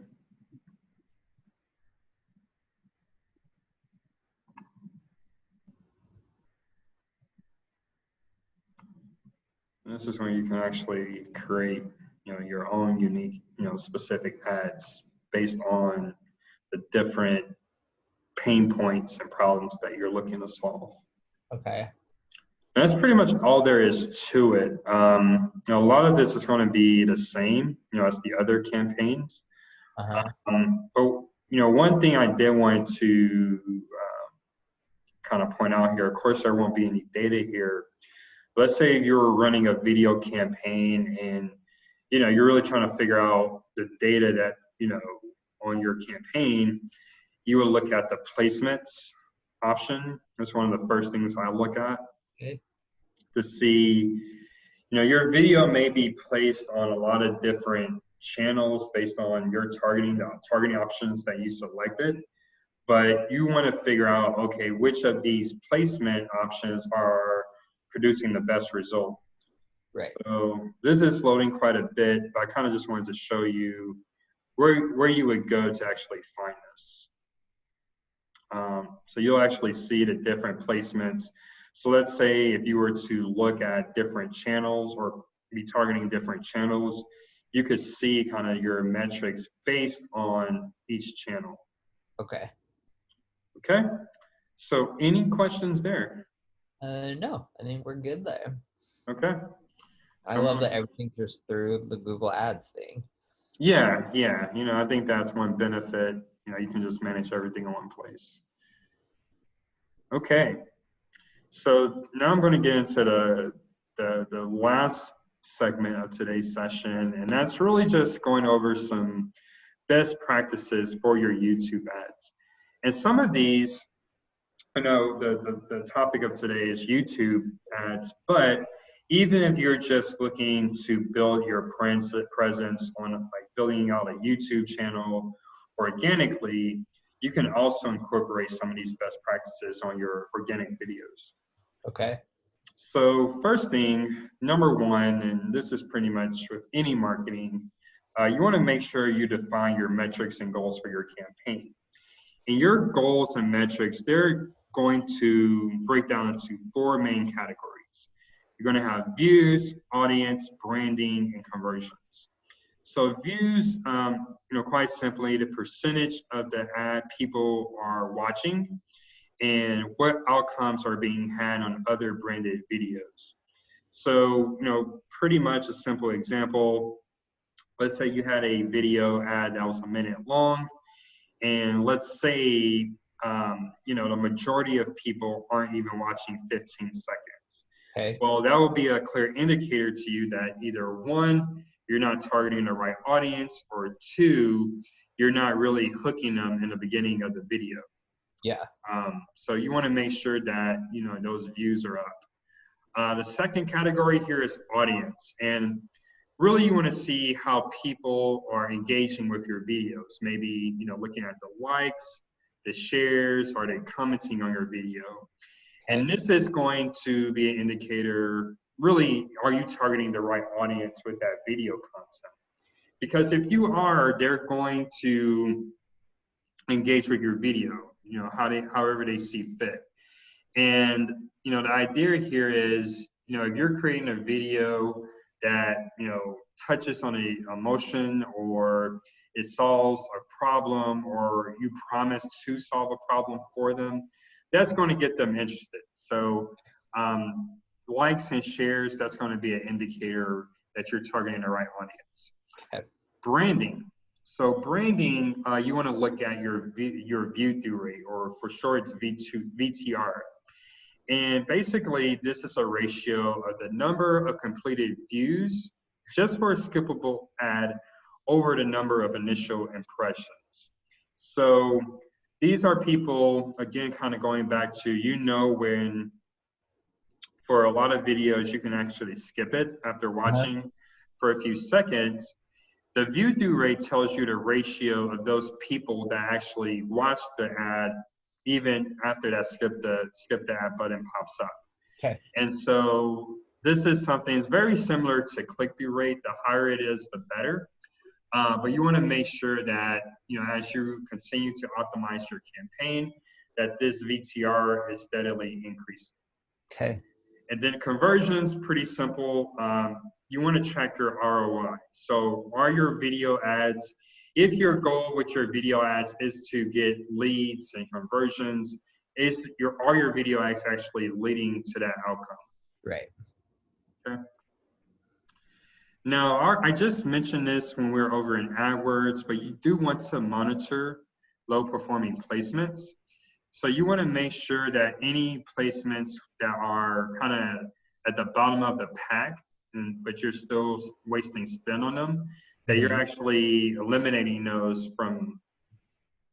And this is where you can actually create, your own unique, specific ads based on the different pain points and problems that you're looking to solve. Okay. And that's pretty much all there is to it. A lot of this is going to be the same, as the other campaigns. But one thing I did want to kind of point out here, of course, there won't be any data here. Let's say if you're running a video campaign and you're really trying to figure out the data that on your campaign, you would look at the placements option. That's one of the first things I look at. Okay. To see, your video may be placed on a lot of different channels based on your targeting options that you selected, but you want to figure out, okay, which of these placement options are producing the best result. Right. So this is loading quite a bit, but I kind of just wanted to show you where you would go to actually find this. So you'll actually see the different placements. So let's say if you were to look at different channels or be targeting different channels, you could see kind of your metrics based on each channel. Okay. Okay. So any questions there? No, I think we're good there. Okay. I So love that everything just through the Google Ads thing. Yeah. I think that's one benefit. You can just manage everything in one place. Okay. So now I'm going to get into the last segment of today's session, and that's really just going over some best practices for your YouTube ads. And some of these, I know the topic of today is YouTube ads, but even if you're just looking to build your presence on like building out a YouTube channel organically, you can also incorporate some of these best practices on your organic videos. Okay. So first thing, number one, and this is pretty much with any marketing, you want to make sure you define your metrics and goals for your campaign. And your goals and metrics, they're going to break down into 4 main categories. You're going to have views, audience, branding, and conversions. So views, quite simply, the percentage of the ad people are watching and what outcomes are being had on other branded videos. So, pretty much a simple example. Let's say you had a video ad that was a minute long, and let's say, the majority of people aren't even watching 15 seconds. Okay. Well, that will be a clear indicator to you that either 1, you're not targeting the right audience, or 2, you're not really hooking them in the beginning of the video. Yeah. So you want to make sure that, those views are up. The second category here is audience. And really you want to see how people are engaging with your videos. Maybe, looking at the likes, the shares, are they commenting on your video? And this is going to be an indicator, really, are you targeting the right audience with that video content? Because if you are, they're going to engage with your video, however they see fit. And, the idea here is, if you're creating a video that, touches on an emotion, or it solves a problem, or you promise to solve a problem for them, that's going to get them interested. So likes and shares, that's going to be an indicator that you're targeting the right audience. Okay. Branding. So branding, you want to look at your view-through rate, or for short, it's VTR. And basically, this is a ratio of the number of completed views just for a skippable ad over the number of initial impressions. So these are people, again, kind of going back to, when for a lot of videos, you can actually skip it after watching for a few seconds. The view-through rate tells you the ratio of those people that actually watch the ad even after that skip the ad button pops up. Okay. And so this is something that's very similar to click-through rate. The higher it is, the better. But you want to make sure that, as you continue to optimize your campaign, that this VTR is steadily increasing. Okay. And then conversions, pretty simple. You want to check your ROI. So are your video ads, if your goal with your video ads is to get leads and conversions, are your video ads actually leading to that outcome? Right. Okay. Now, I just mentioned this when we were over in AdWords, but you do want to monitor low-performing placements. So you want to make sure that any placements that are kind of at the bottom of the pack, but you're still wasting spend on them, that you're actually eliminating those from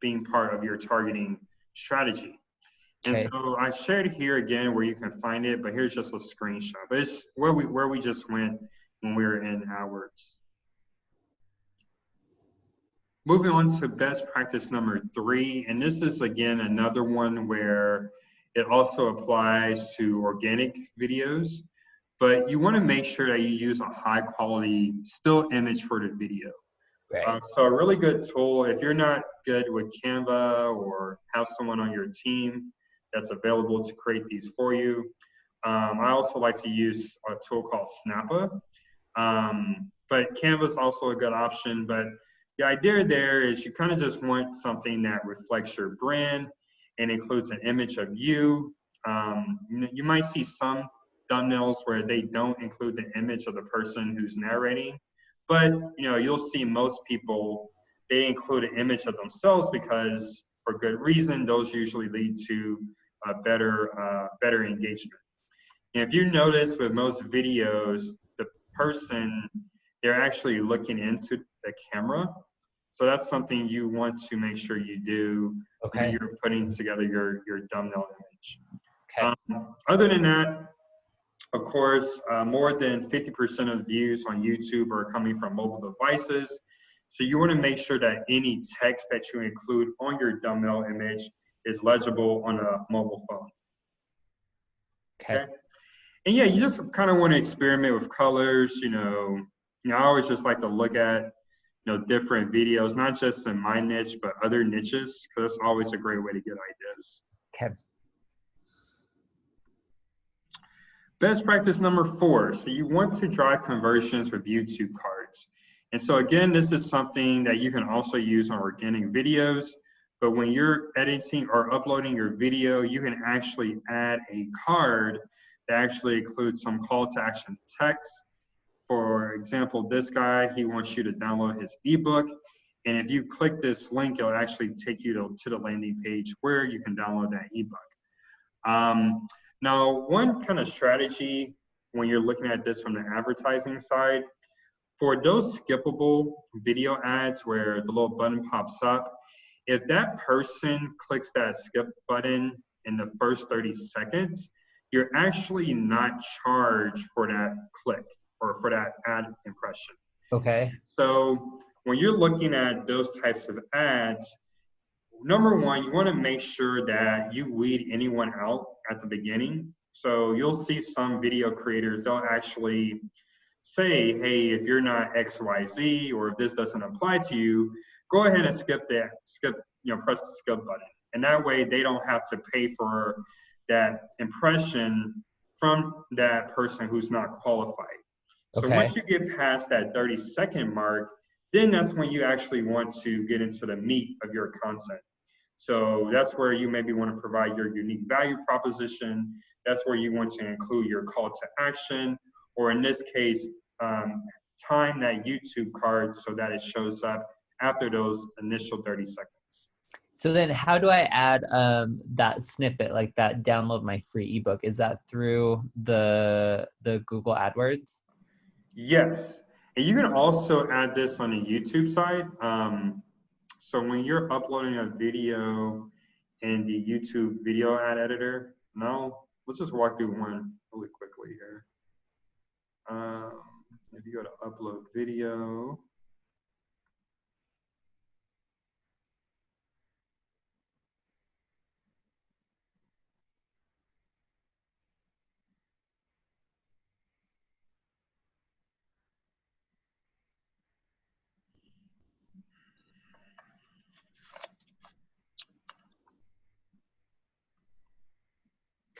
being part of your targeting strategy. And so I shared here again where you can find it, but here's just a screenshot. But it's where we just went when we were in AdWords. Moving on to best practice number 3, and this is again another one where it also applies to organic videos, but you want to make sure that you use a high quality still image for the video. Right. So a really good tool, if you're not good with Canva or have someone on your team that's available to create these for you, I also like to use a tool called Snappa. But Canva is also a good option, but the idea there is you kind of just want something that reflects your brand and includes an image of you. You might see some thumbnails where they don't include the image of the person who's narrating, but you'll see most people, they include an image of themselves because for good reason, those usually lead to better engagement. And if you notice with most videos, the person, they're actually looking into the camera. So that's something you want to make sure you do when you're putting together your thumbnail image. Other than that, of course, more than 50% of views on YouTube are coming from mobile devices. So you want to make sure that any text that you include on your thumbnail image is legible on a mobile phone. Okay. And yeah, you just kind of want to experiment with colors. I always just like to look at different videos, not just in my niche, but other niches, because that's always a great way to get ideas. Okay. Best practice number 4. So you want to drive conversions with YouTube cards. And so again, this is something that you can also use on organic videos, but when you're editing or uploading your video, you can actually add a card that actually includes some call to action text. For example, this guy, he wants you to download his ebook. And if you click this link, it'll actually take you to the landing page where you can download that ebook. Now, one kind of strategy when you're looking at this from the advertising side, for those skippable video ads where the little button pops up, if that person clicks that skip button in the first 30 seconds, you're actually not charged for that click or for that ad impression. Okay. So when you're looking at those types of ads, number one, you want to make sure that you weed anyone out at the beginning. So you'll see some video creators, they'll actually say, hey, if you're not XYZ or if this doesn't apply to you, go ahead and press the skip button. And that way they don't have to pay for that impression from that person who's not qualified. So once you get past that 30-second mark, then that's when you actually want to get into the meat of your content. So that's where you maybe want to provide your unique value proposition. That's where you want to include your call to action, or in this case, time that YouTube card so that it shows up after those initial 30 seconds. So then how do I add that snippet, like that download my free ebook? Is that through the Google AdWords? Yes. And you can also add this on the YouTube side. So when you're uploading a video in the YouTube video ad editor, let's just walk through one really quickly here. If you go to upload video,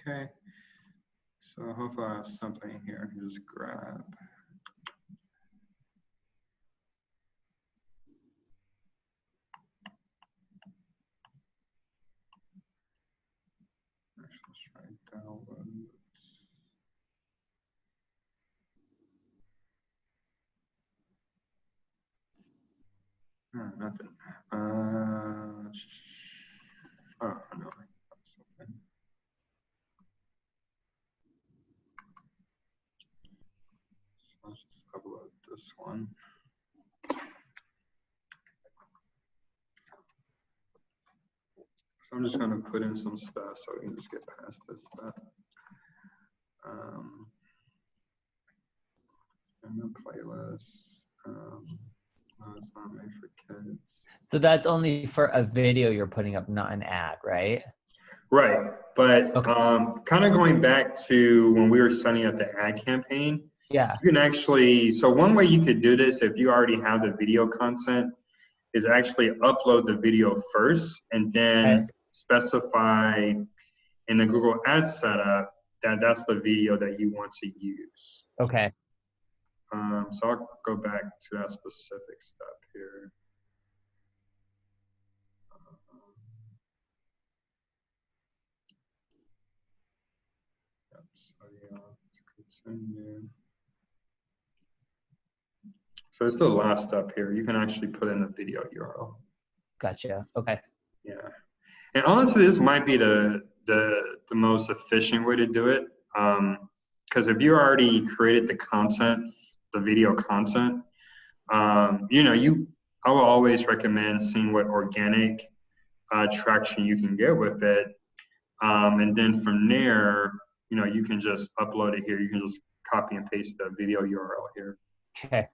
Okay. So hopefully I have something here I can just grab. Actually, let's try download. Nothing. Oh, no. Something. So I'll just upload this one. So I'm just going to put in some stuff so we can just get past this stuff. And the playlist. No, it's not made for kids. So that's only for a video you're putting up, not an ad, right? Right, but Okay. kind of going back to when we were setting up the ad campaign, Yeah. you can actually, so one way you could do this if you already have the video content is actually upload the video first and then specify in the Google Ads setup that that's the video that you want to use. Okay. So I'll go back to that specific step here. So yeah, let's continue. So it's the last step here. You can actually put in the video URL. Gotcha. Okay. Yeah. And honestly, this might be the most efficient way to do it. Because if you already created the content, the video content, you know, I will always recommend seeing what organic traction you can get with it. And then from there, you know, you can just upload it here. You can just copy and paste the video URL here. Okay.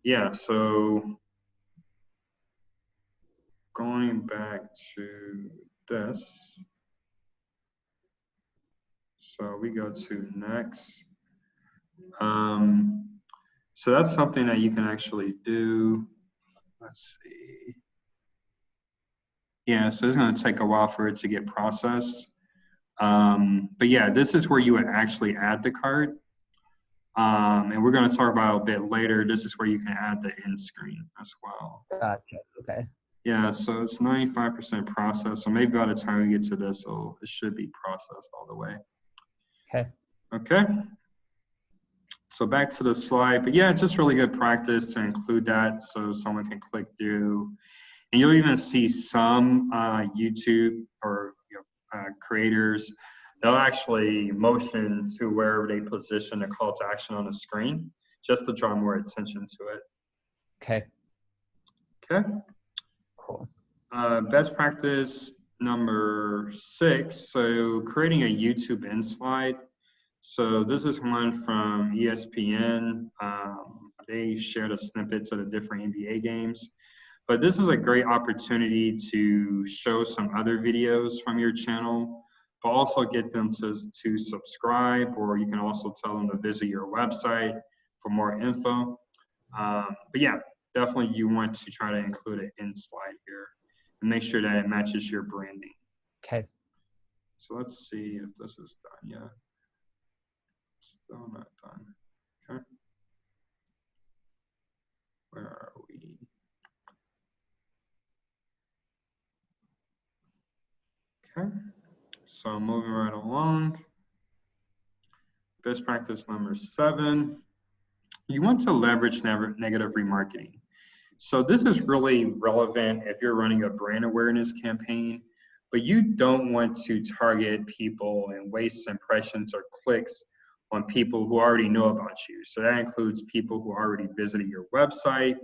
Yeah, so going back to this. So we go to next. So that's something that you can actually do. Let's see. Yeah, so it's going to take a while for it to get processed. But yeah, this is where you would actually add the card. And we're going to talk about a bit later. This is where you can add the end screen as well. Gotcha. Okay. Yeah, so it's 95% processed. So maybe by the time we get to this, it should be processed all the way. Okay. Okay. So back to the slide, but yeah, just really good practice to include that so someone can click through. And you'll even see some YouTube or creators, they'll actually motion to wherever they position a call to action on the screen just to draw more attention to it. Okay. Okay. Cool. Best practice number 6. So creating a YouTube end slide. So this is one from ESPN. They shared a snippets of the different NBA games. But this is a great opportunity to show some other videos from your channel, but also get them to subscribe, or you can also tell them to visit your website for more info. But yeah, definitely you want to try to include an end slide here and make sure that it matches your branding. Okay. So let's see if this is done yet. Still not done. Okay. Where are we? Okay. So moving right along. Best practice number 7. You want to leverage negative remarketing. So this is really relevant if you're running a brand awareness campaign, but you don't want to target people and waste impressions or clicks on people who already know about you. So that includes people who already visited your website.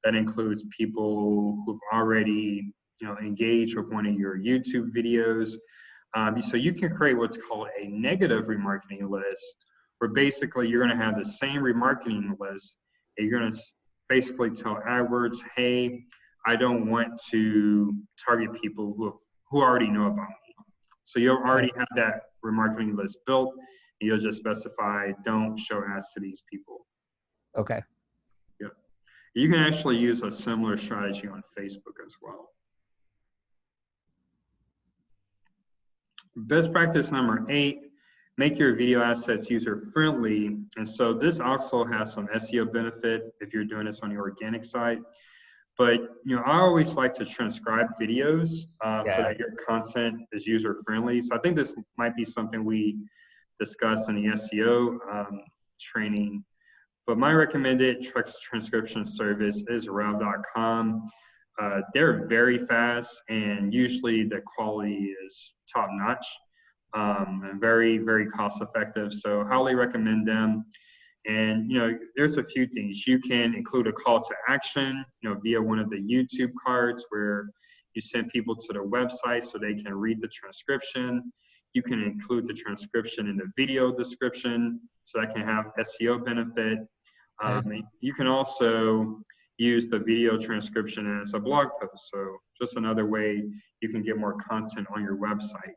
That includes people who've already engaged with one of your YouTube videos. So you can create what's called a negative remarketing list, where basically you're going to have the same remarketing list, and you're going to basically tell AdWords, hey, I don't want to target people who already know about me. So you'll already have that remarketing list built, and you'll just specify, don't show ads to these people. Okay. Yep. You can actually use a similar strategy on Facebook as well. Best practice number 8, make your video assets user-friendly. And so this also has some SEO benefit if you're doing this on your organic site. But I always like to transcribe videos so that your content is user-friendly. So I think this might be something we discuss in the SEO training. But my recommended transcription service is rev.com. They're very fast, and usually the quality is top-notch and very, very cost-effective. So highly recommend them. And there's a few things. You can include a call to action, via one of the YouTube cards where you send people to the website so they can read the transcription. You can include the transcription in the video description so that can have SEO benefit. You can also use the video transcription as a blog post. So just another way you can get more content on your website.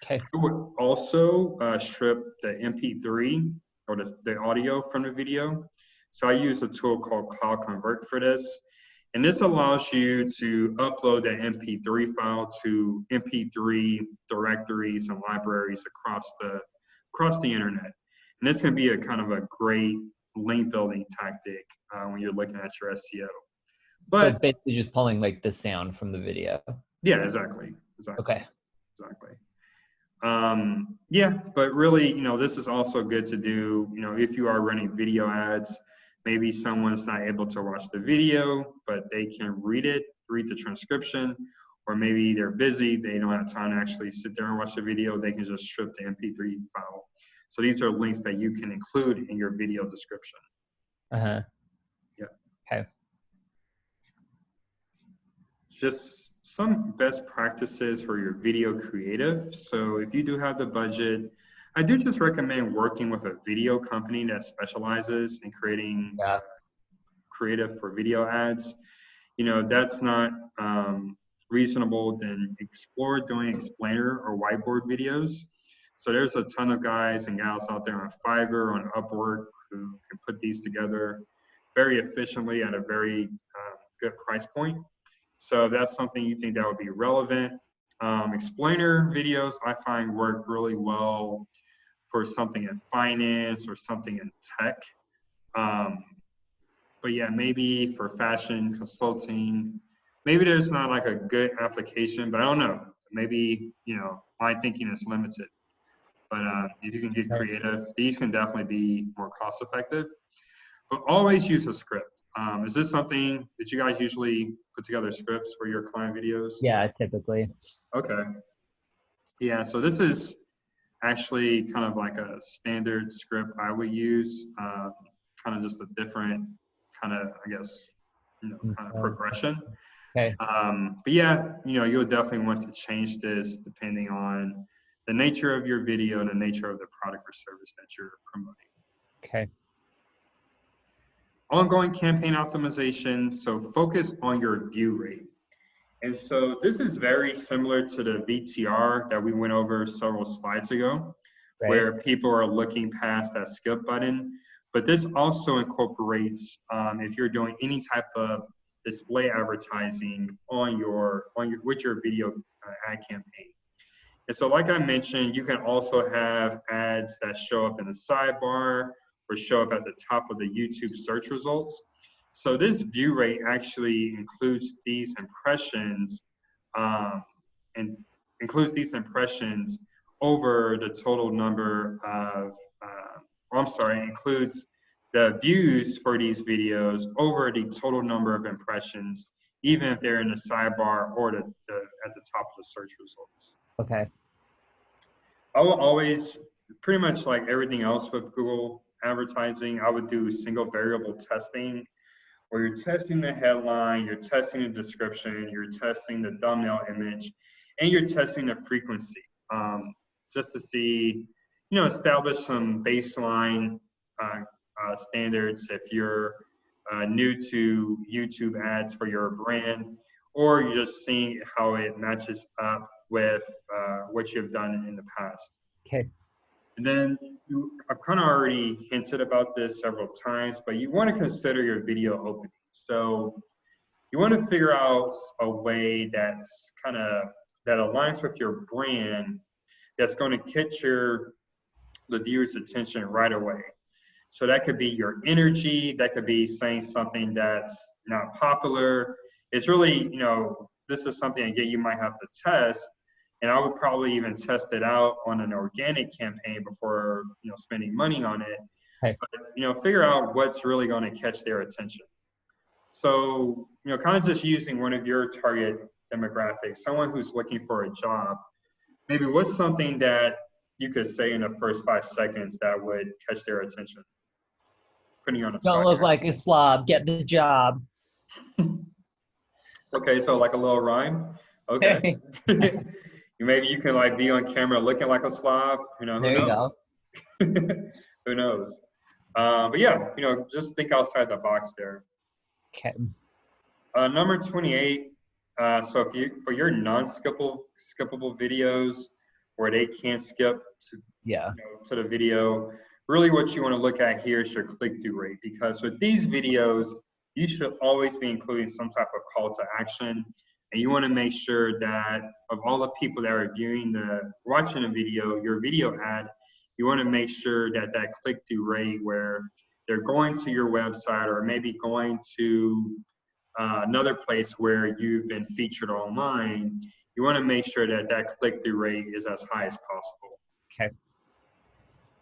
Okay. You would also strip the MP3 or the audio from the video. So I use a tool called Cloud Convert for this. And this allows you to upload the MP3 file to MP3 directories and libraries across the internet. And this can be a kind of a great link building tactic when you're looking at your SEO. But so it's basically just pulling like the sound from the video. Yeah, exactly. Okay. Exactly. Yeah, but really, this is also good to do, if you are running video ads. Maybe someone's not able to watch the video, but they can read the transcription, or maybe they're busy, they don't have time to actually sit there and watch the video. They can just strip the MP3 file. So these are links that you can include in your video description. Yeah. Okay. Just some best practices for your video creative. So if you do have the budget, I do just recommend working with a video company that specializes in creating creative for video ads. If that's not reasonable, then explore doing explainer or whiteboard videos. So there's a ton of guys and gals out there on Fiverr, on Upwork, who can put these together very efficiently at a very good price point. So if that's something you think that would be relevant. Explainer videos I find work really well for something in finance or something in tech. But yeah, maybe for fashion consulting, maybe there's not like a good application, but I don't know. Maybe, my thinking is limited. But if you can get creative, these can definitely be more cost effective. But always use a script. Is this something that you guys usually put together scripts for your client videos? Yeah, typically. Okay. Yeah, so this is actually kind of like a standard script I would use, kind of just a different kind of, I guess, kind of progression. Okay. But yeah, you'll definitely want to change this depending on the nature of your video and the nature of the product or service that you're promoting. Okay. Ongoing campaign optimization. So focus on your view rate. And so this is very similar to the VTR that we went over several slides ago, where people are looking past that skip button. But this also incorporates if you're doing any type of display advertising with your video ad campaign. And so like I mentioned, you can also have ads that show up in the sidebar or show up at the top of the YouTube search results. So this view rate actually includes these impressions over the total number of, includes the views for these videos over the total number of impressions, even if they're in the sidebar or at the top of the search results. Okay. I will always, pretty much like everything else with Google advertising, I would do single variable testing, where you're testing the headline, you're testing the description, you're testing the thumbnail image, and you're testing the frequency, just to see, establish some baseline standards if you're new to YouTube ads for your brand, or you're just seeing how it matches up with what you've done in the past. Okay. And then I've kind of already hinted about this several times, but you want to consider your video opening. So you want to figure out a way that aligns with your brand, that's going to catch the viewer's attention right away. So that could be your energy, that could be saying something that's not popular. It's really, you know, this is something, again, you might have to test. And I would probably even test it out on an organic campaign before, you know, spending money on it. Okay. But, you know, figure out what's really going to catch their attention. So, you know, kind of just using one of your target demographics, someone who's looking for a job, maybe what's something that you could say in the first 5 seconds that would catch their attention? Putting you on the spot. Don't look like a slob. Get the job. Okay, so like a little rhyme. Okay. Maybe you can like be on camera looking like a slob. You know, who knows? Who knows? But yeah, you know, just think outside the box there. Okay. Number 28. So if you, for your skippable videos where they can't skip to, you know, to the video, really what you want to look at here is your click-through rate, because with these videos, you should always be including some type of call to action. And you want to make sure that of all the people that are watching a video, your video ad, you want to make sure that that click-through rate where they're going to your website or maybe going to another place where you've been featured online, you want to make sure that that click-through rate is as high as possible. Okay.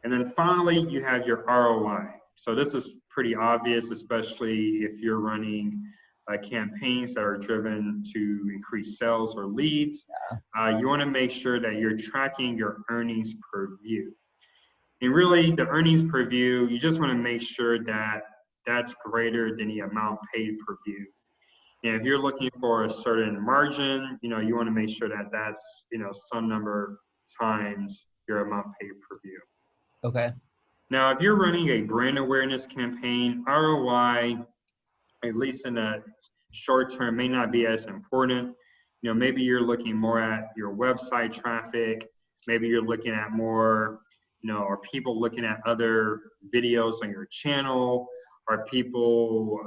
And then finally, you have your ROI. So this is pretty obvious, especially if you're running campaigns that are driven to increase sales or leads. You want to make sure that you're tracking your earnings per view. And really, the earnings per view, you just want to make sure that that's greater than the amount paid per view. And if you're looking for a certain margin, you know, you want to make sure that that's, you know, some number times your amount paid per view. Okay. Now, if you're running a brand awareness campaign, ROI, at least in the short term, may not be as important. You know, maybe you're looking more at your website traffic. Maybe you're looking at more, you know, are people looking at other videos on your channel? Are people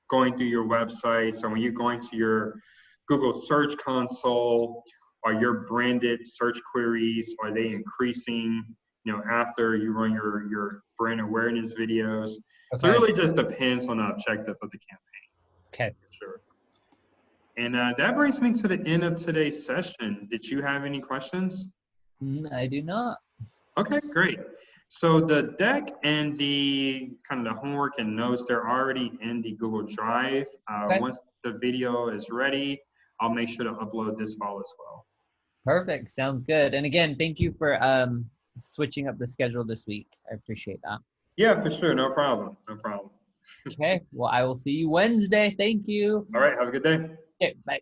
going through your website? So when you're going to your Google Search Console, are your branded search queries, are they increasing, you know, after you run your brand awareness videos? Okay. So it really just depends on the objective of the campaign. Okay. Sure. And that brings me to the end of today's session. Did you have any questions? I do not. Okay, great. So the deck and the kind of the homework and notes, they're already in the Google Drive. Okay. Once the video is ready, I'll make sure to upload this file as well. Perfect. Sounds good. And again, thank you for switching up the schedule this week. I appreciate that. Yeah, for sure. No problem. No problem. Okay. Well, I will see you Wednesday. Thank you. All right. Have a good day. Okay. Bye.